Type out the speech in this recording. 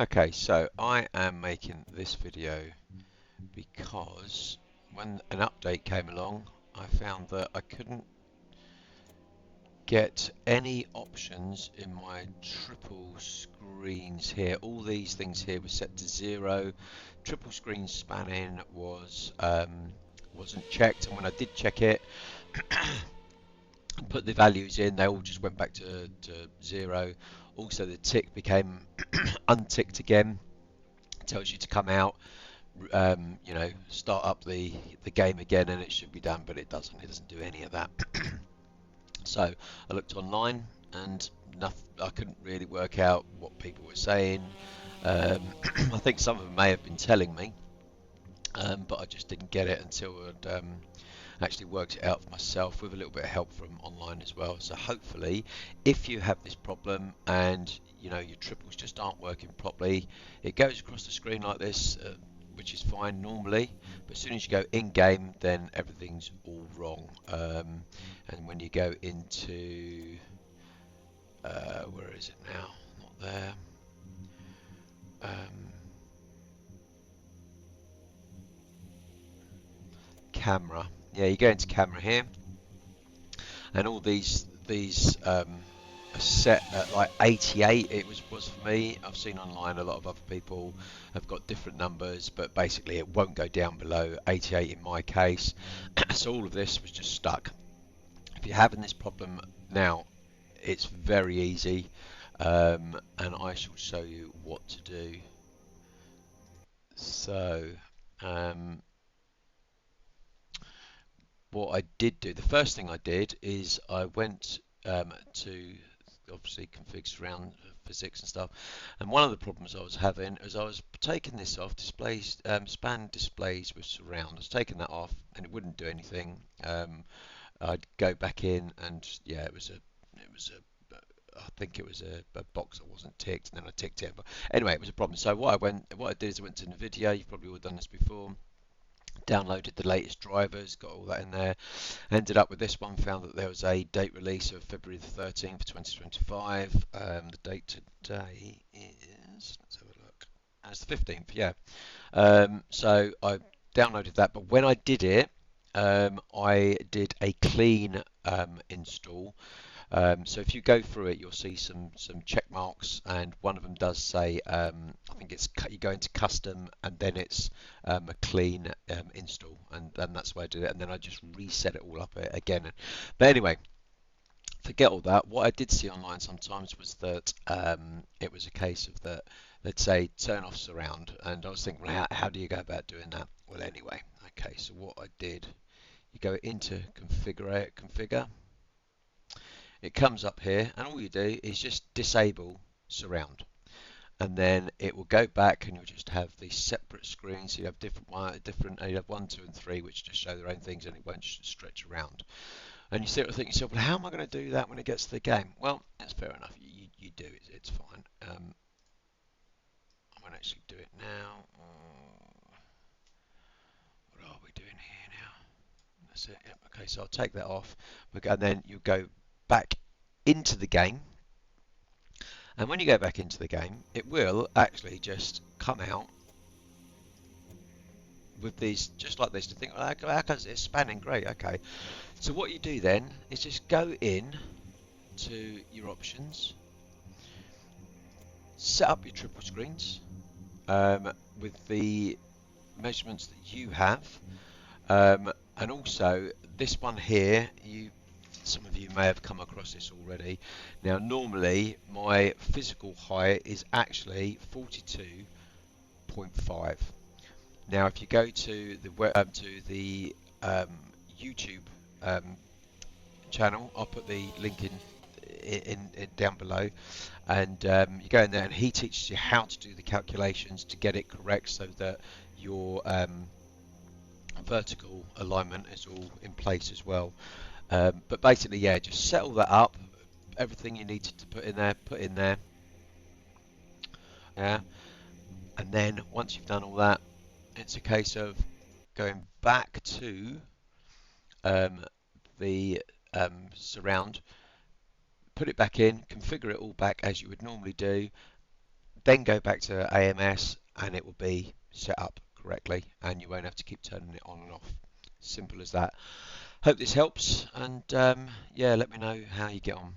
Okay, so I am making this video because when an update came along, I found that I couldn't get any options in my triple screens here. All these things here were set to 0. Triple screen spanning wasn't checked, and when I did check it and put the values in, they all just went back to 0. Also, the tick became unticked again. Tells you to come out, start up the game again, and it should be done, but it doesn't. It doesn't do any of that. So I looked online, and I couldn't really work out what people were saying. I think some of them may have been telling me, but I just didn't get it until I'd actually worked it out for myself with a little bit of help from online as well. So hopefully, if you have this problem and your triples just aren't working properly, it goes across the screen like this, which is fine normally, but as soon as you go in game, then everything's all wrong. And when you go into where is it now? Not there. Um, Camera. Yeah, you go into camera here, and all these are set at like 88. It was for me. I've seen online a lot of other people have got different numbers, but basically it won't go down below 88 in my case. So all of this was just stuck. If you're having this problem now, it's very easy, and I shall show you what to do. So um, what I did do, the first thing I did is I went to obviously config surround physics and stuff. And one of the problems I was having is I was taking this off, displays, span displays with surround. I was taking that off and it wouldn't do anything. I'd go back in and yeah, I think it was a box that wasn't ticked, and then I ticked it. But anyway, it was a problem. So what I did is I went to NVIDIA. You've probably all done this before. Downloaded the latest drivers, got all that in there. Ended up with this one, found that there was a date release of February the 13th, 2025. The date today is, let's have a look, and it's the 15th, yeah. So I downloaded that, but when I did it, I did a clean install. So if you go through it, you'll see some check marks, and one of them does say, I think it's you go into custom, and then it's a clean install, and that's why I did it, and then I just reset it all up again. But anyway, forget all that. What I did see online sometimes was that it was a case of that, let's say, turn off surround, and I was thinking, well, how do you go about doing that? Well, anyway, okay, so what I did, you go into configure. It comes up here, and all you do is just disable surround, and then it will go back, and you'll just have these separate screens. So you have you have 1, 2, and 3, which just show their own things, and it won't stretch around. And you sit and think to yourself, well, how am I going to do that when it gets to the game? Well, that's fair enough. You do it. It's fine. I'm going to actually do it now. What are we doing here now? That's it. Yep. Okay, so I'll take that off, and then you go back into the game. And when you go back into the game, it will actually just come out with these, just like this, to think, well, how can it's spanning? Great, okay. So what you do then is just go in to your options, set up your triple screens with the measurements that you have, and also this one here, some of you may have come across this already. Now, normally my physical height is actually 42.5. Now, if you go to the YouTube um, channel, I'll put the link in down below, and you go in there, and he teaches you how to do the calculations to get it correct, so that your vertical alignment is all in place as well. But basically, yeah, just set all that up. Everything you needed to put in there. Yeah, and then once you've done all that, it's a case of going back to um, the surround, put it back in, configure it all back as you would normally do, then go back to AMS and it will be set up correctly and you won't have to keep turning it on and off. Simple as that. Hope this helps, and yeah, let me know how you get on.